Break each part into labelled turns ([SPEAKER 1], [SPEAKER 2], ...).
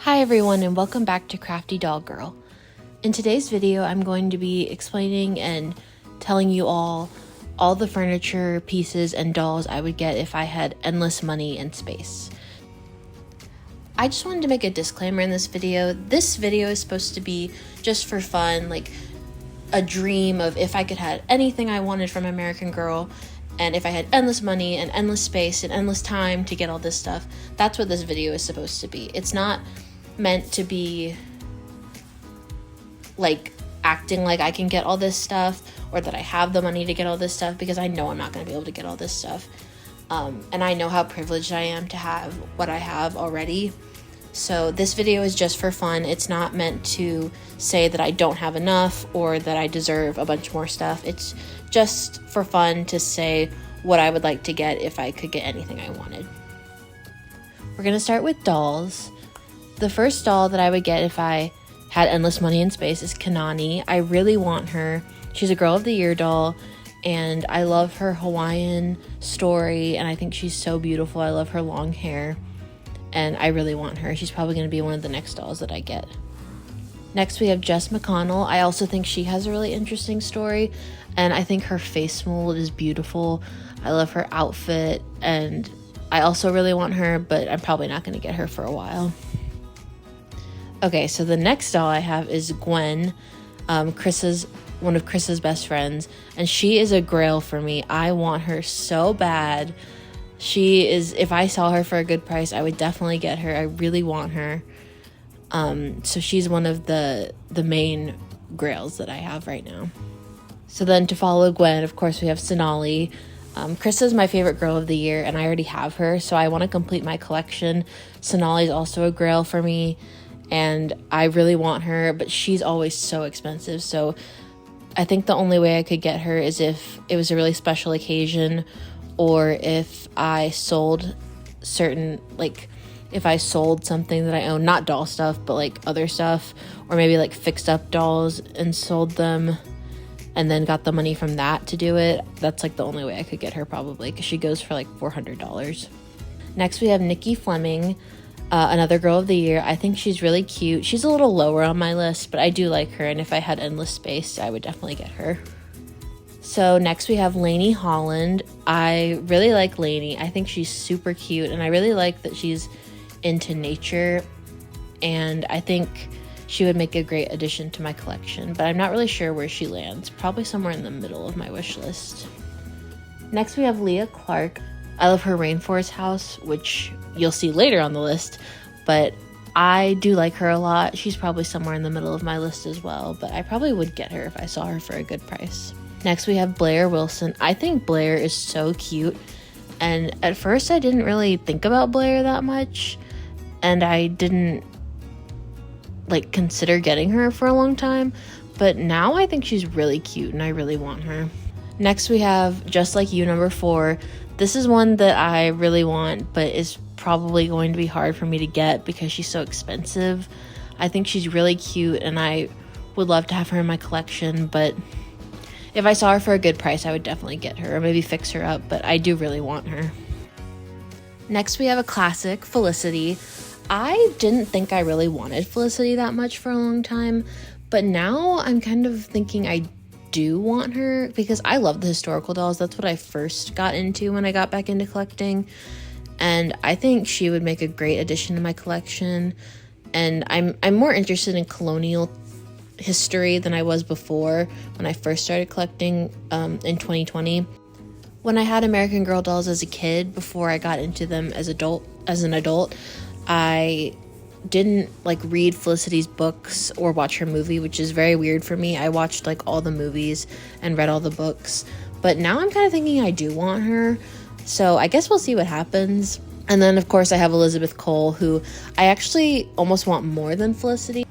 [SPEAKER 1] Hi everyone and welcome back to CraftyDollGirl. In today's video I'm going to be explaining and telling you all the furniture, pieces, and dolls I would get if I had endless money and space. I just wanted to make a disclaimer in this video. This video is supposed to be just for fun, like a dream of if I could have anything I wanted from American Girl, and if I had endless money and endless space and endless time to get all this stuff. That's what this video is supposed to be. It's not meant to be like acting like I can get all this stuff or that I have the money to get all this stuff, because I know I'm not going to be able to get all this stuff. And I know how privileged I am to have what I have already. So this video is just for fun. It's not meant to say that I don't have enough or that I deserve a bunch more stuff. It's just for fun to say what I would like to get if I could get anything I wanted. We're going to start with dolls. The first doll that I would get if I had endless money and space is Kanani. I really want her. She's a Girl of the Year doll, and I love her Hawaiian story, and I think she's so beautiful. I love her long hair, and I really want her. She's probably going to be one of the next dolls that I get. Next, we have Jess McConnell. I also think she has a really interesting story, and I think her face mold is beautiful. I love her outfit, and I also really want her, but I'm probably not going to get her for a while. Okay, so the next doll I have is Gwen, one of Chris's best friends, and she is a grail for me. I want her so bad. She is, if I saw her for a good price, I would definitely get her. I really want her. So she's one of the main grails that I have right now. So then to follow Gwen, of course, we have Sonali. Chris is my favorite Girl of the Year, and I already have her, so I want to complete my collection. Sonali is also a grail for me, and I really want her, but she's always so expensive. So I think the only way I could get her is if it was a really special occasion, or if I sold if I sold something that I own, not doll stuff, but like other stuff, or maybe like fixed up dolls and sold them and then got the money from that to do it. That's like the only way I could get her, probably, because she goes for like $400. Next we have Nikki Fleming, another Girl of the Year. I think she's really cute. She's a little lower on my list, but I do like her, and if I had endless space, I would definitely get her. So next we have Lainey Holland. I really like Lainey. I think she's super cute, and I really like that she's into nature, and I think she would make a great addition to my collection, but I'm not really sure where she lands. Probably somewhere in the middle of my wish list. Next we have Leah Clark. I love her rainforest house, which you'll see later on the list, but I do like her a lot. She's probably somewhere in the middle of my list as well, but I probably would get her if I saw her for a good price. Next we have Blair Wilson. I think Blair is so cute, and at first I didn't really think about Blair that much, and I didn't consider getting her for a long time, but now I think she's really cute and I really want her. Next we have Just Like You, number 4. This is one that I really want, but is probably going to be hard for me to get because she's so expensive. I think she's really cute, and I would love to have her in my collection, but if I saw her for a good price, I would definitely get her, or maybe fix her up, but I do really want her. Next we have a classic, Felicity. I didn't think I really wanted Felicity that much for a long time, but now I'm kind of thinking I do want her, because I love the historical dolls. That's what I first got into when I got back into collecting, and I think she would make a great addition to my collection. And I'm more interested in colonial history than I was before when I first started collecting in 2020. When I had American Girl dolls as a kid, before I got into them as an adult, I didn't read Felicity's books or watch her movie, which is very weird for me. I watched all the movies and read all the books, but now I'm kind of thinking I do want her, so I guess we'll see what happens. And then of course I have Elizabeth Cole, who I actually almost want more than Felicity.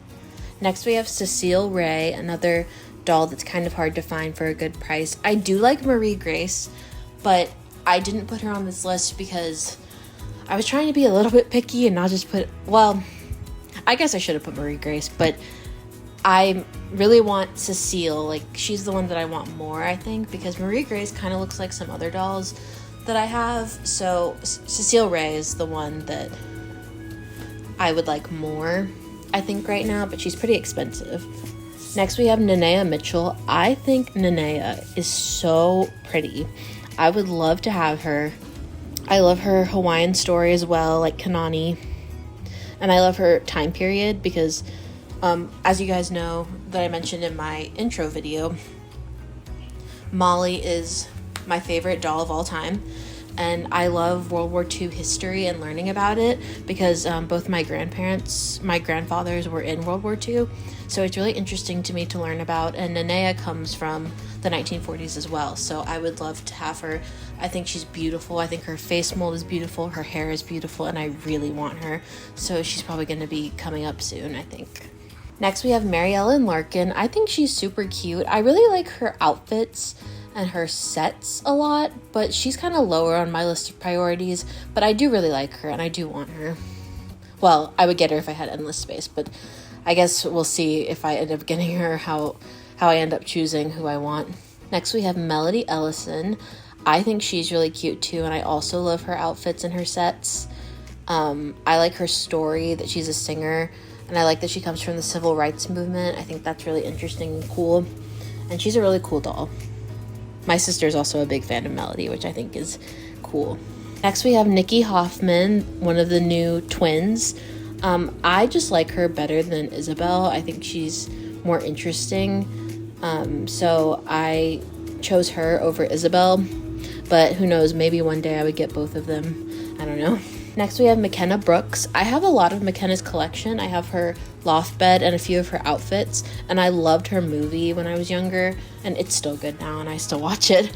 [SPEAKER 1] Next we have Cecile Ray, another doll that's kind of hard to find for a good price. I do like Marie Grace, but I didn't put her on this list because I was trying to be a little bit picky and not just I guess I should have put Marie Grace, but I really want Cecile. She's the one that I want more, I think, because Marie Grace kind of looks like some other dolls that I have. So Cecile Ray is the one that I would like more, I think, right now, but she's pretty expensive. Next, we have Nenea Mitchell. I think Nenea is so pretty. I would love to have her. I love her Hawaiian story as well, like Kanani. And I love her time period because, as you guys know, that I mentioned in my intro video, Molly is my favorite doll of all time. And I love World War II history and learning about it because both my grandfathers were in World War II. So it's really interesting to me to learn about. And Nenea comes from the 1940s as well. So I would love to have her. I think she's beautiful. I think her face mold is beautiful. Her hair is beautiful. And I really want her. So she's probably going to be coming up soon, I think. Next, we have Mary Ellen Larkin. I think she's super cute. I really like her outfits and her sets a lot, but she's kind of lower on my list of priorities, but I do really like her and I do want her. Well, I would get her if I had endless space, but I guess we'll see if I end up getting her, how I end up choosing who I want. Next, we have Melody Ellison. I think she's really cute too, and I also love her outfits and her sets. I like her story, that she's a singer, and I like that she comes from the civil rights movement. I think that's really interesting and cool, and she's a really cool doll. My sister's also a big fan of Melody, which I think is cool. Next, we have Nikki Hoffman, one of the new twins. I just like her better than Isabel. I think she's more interesting. So I chose her over Isabel. But who knows, maybe one day I would get both of them. I don't know. Next, we have McKenna Brooks. I have a lot of McKenna's collection. I have her loft bed and a few of her outfits, and I loved her movie when I was younger, and it's still good now, and I still watch it.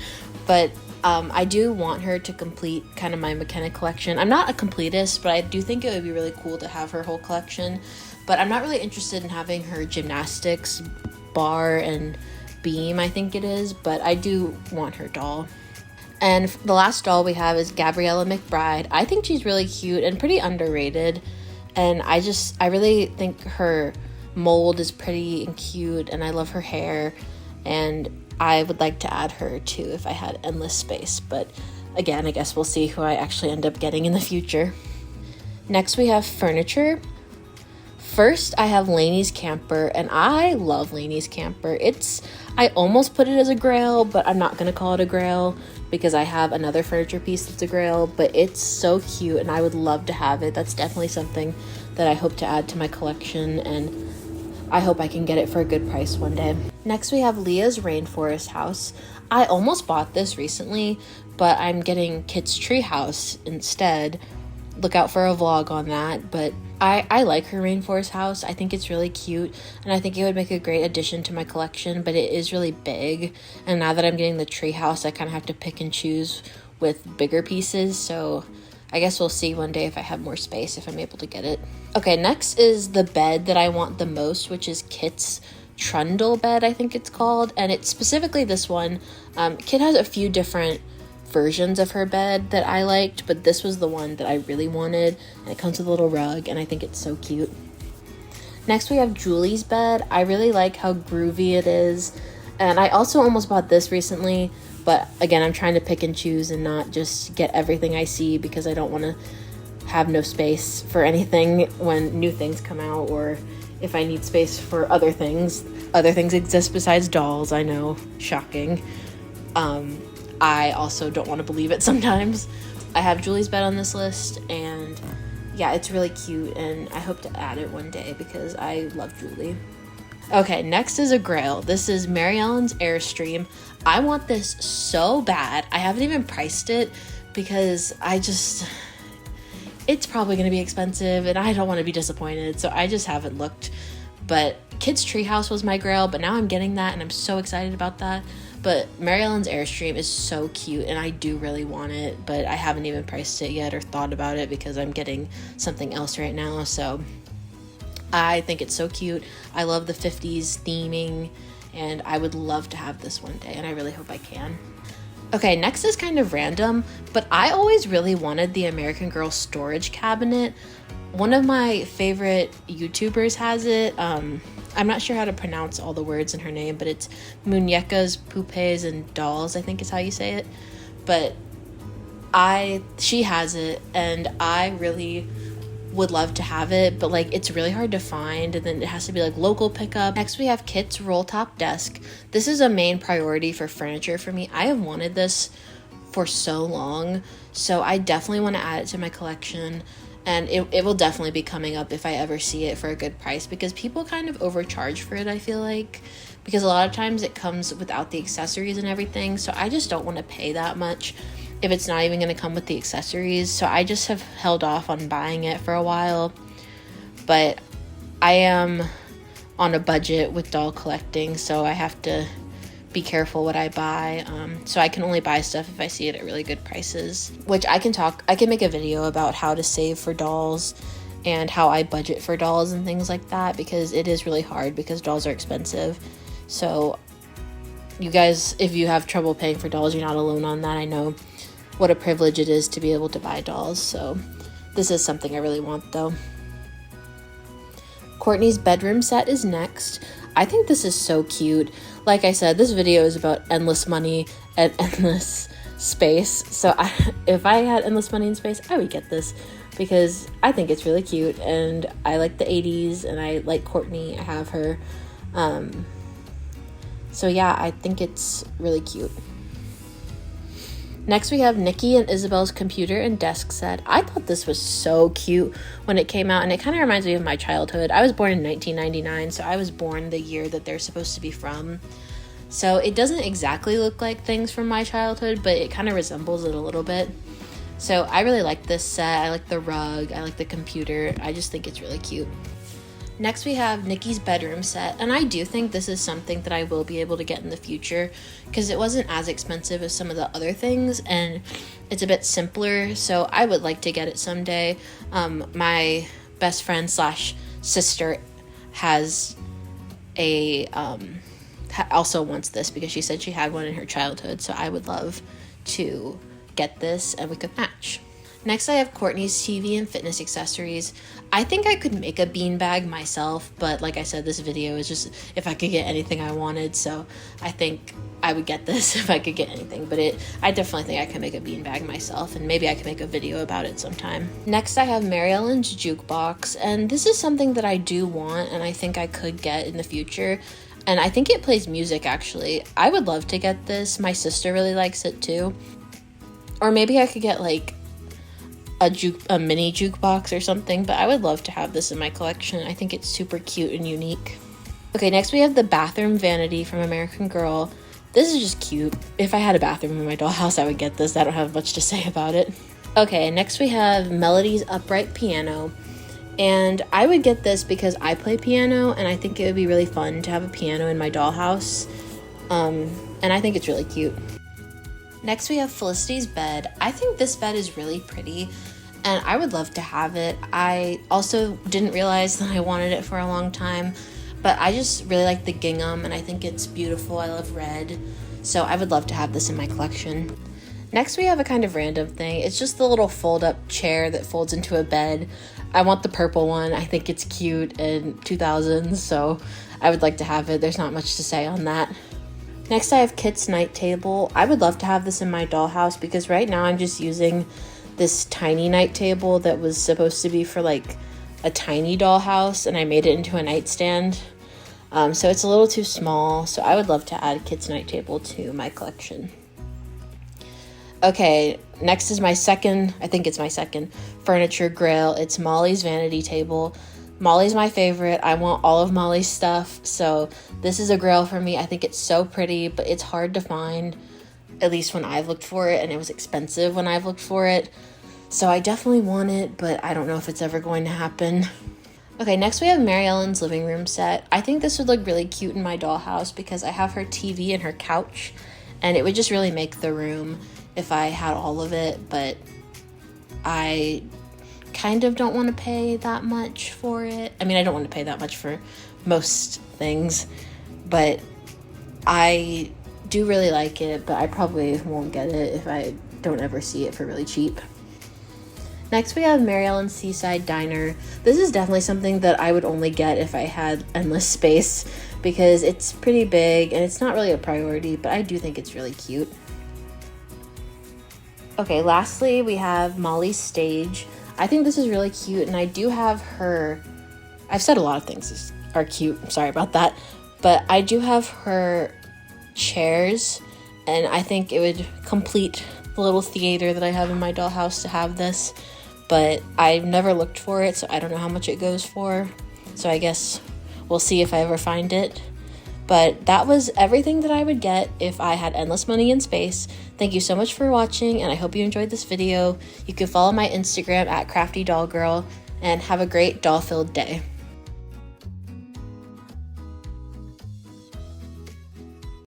[SPEAKER 1] But I do want her to complete kind of my McKenna collection. I'm not a completist, but I do think it would be really cool to have her whole collection. But I'm not really interested in having her gymnastics bar and beam, I think it is, but I do want her doll. And the last doll we have is Gabriella McBride. I think she's really cute and pretty underrated. And I really think her mold is pretty and cute, and I love her hair. And I would like to add her too if I had endless space. But again, I guess we'll see who I actually end up getting in the future. Next, we have furniture. First, I have Lainey's Camper, and I love Lainey's Camper. I almost put it as a grail, but I'm not going to call it a grail because I have another furniture piece that's a grail, but it's so cute and I would love to have it. That's definitely something that I hope to add to my collection, and I hope I can get it for a good price one day. Next, we have Leah's Rainforest House. I almost bought this recently, but I'm getting Kit's Treehouse instead. Look out for a vlog on that, but I like her rainforest house. I think it's really cute, and I think it would make a great addition to my collection, but it is really big, and now that I'm getting the tree house, I kind of have to pick and choose with bigger pieces, so I guess we'll see one day if I have more space, if I'm able to get it. Okay, next is the bed that I want the most, which is Kit's Trundle bed, I think it's called, and it's specifically this one. Kit has a few different versions of her bed that I liked, but this was the one that I really wanted, and it comes with a little rug, and I think it's so cute. Next, we have Julie's bed. I really like how groovy it is, and I also almost bought this recently, but again, I'm trying to pick and choose and not just get everything I see because I don't want to have no space for anything when new things come out, or if I need space for other things. Other things exist besides dolls, I know, shocking. I also don't want to believe it sometimes. I have Julie's bed on this list, and yeah, it's really cute, and I hope to add it one day because I love Julie. Okay, next is a grail. This is Mary Ellen's Airstream. I want this so bad. I haven't even priced it because it's probably going to be expensive, and I don't want to be disappointed, so I just haven't looked. But Kids Treehouse was my grail, but now I'm getting that, and I'm so excited about that. But Mary Ellen's Airstream is so cute, and I do really want it, but I haven't even priced it yet or thought about it because I'm getting something else right now. So I think it's so cute. I love the 50s theming, and I would love to have this one day, and I really hope I can. Okay, next is kind of random, but I always really wanted the American Girl storage cabinet. One of my favorite YouTubers has it. I'm not sure how to pronounce all the words in her name, but it's Muñecas, Poupées, and Dolls, I think is how you say it. But she has it, and I really would love to have it, but like it's really hard to find, and then it has to be like local pickup. Next we have Kit's roll top desk. This is a main priority for furniture for me. I have wanted this for so long, so I definitely want to add it to my collection, and it will definitely be coming up if I ever see it for a good price, because people kind of overcharge for it, I feel like, because a lot of times it comes without the accessories and everything, so I just don't want to pay that much if it's not even going to come with the accessories. So I just have held off on buying it for a while, but I am on a budget with doll collecting, so I have to be careful what I buy. So I can only buy stuff if I see it at really good prices, which I can make a video about how to save for dolls and how I budget for dolls and things like that, because it is really hard because dolls are expensive. So you guys, if you have trouble paying for dolls, you're not alone on that. I know what a privilege it is to be able to buy dolls, so this is something I really want though. Courtney's bedroom set is next. I think this is so cute. Like I said, this video is about endless money and endless space, so if I had endless money and space, I would get this because I think it's really cute, and I like the 80s, and I like Courtney. I have her. So yeah, I think it's really cute. Next we have Nikki and Isabel's computer and desk set. I thought this was so cute when it came out, and it kind of reminds me of my childhood. I was born in 1999, so I was born the year that they're supposed to be from. So it doesn't exactly look like things from my childhood, but it kind of resembles it a little bit. So I really like this set. I like the rug. I like the computer. I just think it's really cute. Next we have Nikki's bedroom set, and I do think this is something that I will be able to get in the future because it wasn't as expensive as some of the other things, and it's a bit simpler, so I would like to get it someday. My best friend slash sister has also wants this because she said she had one in her childhood, so I would love to get this and we could match. Next, I have Courtney's TV and fitness accessories. I think I could make a beanbag myself, but like I said, this video is just if I could get anything I wanted, so I think I would get this if I could get anything, but I definitely think I can make a beanbag myself, and maybe I can make a video about it sometime. Next, I have Mary Ellen's jukebox, and this is something that I do want, and I think I could get in the future, and I think it plays music, actually. I would love to get this. My sister really likes it, too. Or maybe I could get, like, a mini jukebox or something, but I would love to have this in my collection. I think it's super cute and unique. Okay, next we have the bathroom vanity from American Girl. This is just cute. If I had a bathroom in my dollhouse, I would get this. I don't have much to say about it. Okay, next we have Melody's upright piano, and I would get this because I play piano, and I think it would be really fun to have a piano in my dollhouse, and I think it's really cute. Next we have Felicity's bed. I think this bed is really pretty, and I would love to have it. I also didn't realize that I wanted it for a long time, but I just really like the gingham, and I think it's beautiful. I love red, so I would love to have this in my collection. Next we have a kind of random thing. It's just the little fold-up chair that folds into a bed. I want the purple one. I think it's cute in 2000s, so I would like to have it. There's not much to say on that. Next, I have Kit's night table. I would love to have this in my dollhouse because right now I'm just using this tiny night table that was supposed to be for like a tiny dollhouse, and I made it into a nightstand. So it's a little too small, so I would love to add Kit's night table to my collection. Okay, next is my second furniture grail. It's Molly's vanity table. Molly's my favorite. I want all of Molly's stuff, so this is a grail for me. I think it's so pretty, but it's hard to find, at least when I've looked for it, and it was expensive when I've looked for it. So I definitely want it, but I don't know if it's ever going to happen. Okay, next we have Mary Ellen's living room set. I think this would look really cute in my dollhouse because I have her TV and her couch, and it would just really make the room if I had all of it, but I kind of don't want to pay that much for it. I mean, I don't want to pay that much for most things, but I do really like it, but I probably won't get it if I don't ever see it for really cheap. Next we have Mary Ellen's Seaside Diner. This is definitely something that I would only get if I had endless space because it's pretty big and it's not really a priority, but I do think it's really cute. Okay, lastly we have Molly's stage. I think this is really cute, and I do have her, I've said a lot of things are cute, I'm sorry about that, but I do have her chairs, and I think it would complete the little theater that I have in my dollhouse to have this, but I've never looked for it, so I don't know how much it goes for, so I guess we'll see if I ever find it. But that was everything that I would get if I had endless money and space. Thank you so much for watching, and I hope you enjoyed this video. You can follow my Instagram at CraftyDollGirl, and have a great doll-filled day.